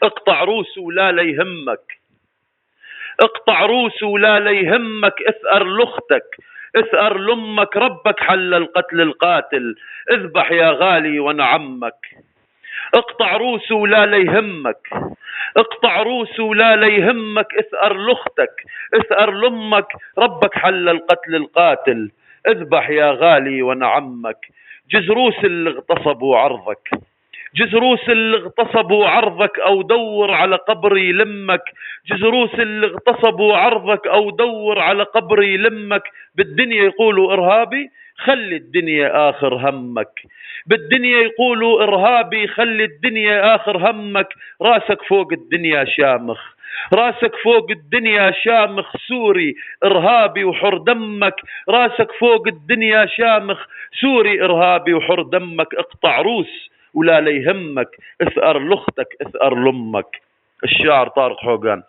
اقطع روسه ولا ليهمك، اقطع روسه ولا ليهمك، اثأر لأختك، اثأر لأمك، ربك حلل قتل القاتل، اذبح يا غالي ونعمك. اقطع روسه ولا ليهمك، اقطع روسه ولا ليهمك، اثأر لأختك، اثأر لأمك، ربك حلل قتل القاتل، اذبح يا غالي ونعمك. جزروس اللي اغتصبوا عرضك، جزروس اللي اغتصبوا عرضك او دور على قبر يلمك، جزروس اللي اغتصبوا عرضك او دور على قبر يلمك. بالدنيا يقولوا ارهابي، خلي الدنيا اخر همك، بالدنيا يقولوا ارهابي، خلي الدنيا اخر همك. راسك فوق الدنيا شامخ، راسك فوق الدنيا شامخ، سوري ارهابي وحر دمك، راسك فوق الدنيا شامخ، سوري ارهابي وحر دمك. اقطع روس ولا ليهمك، اثأر لأختك، اثأر لأمك. الشاعر طارق حوقان.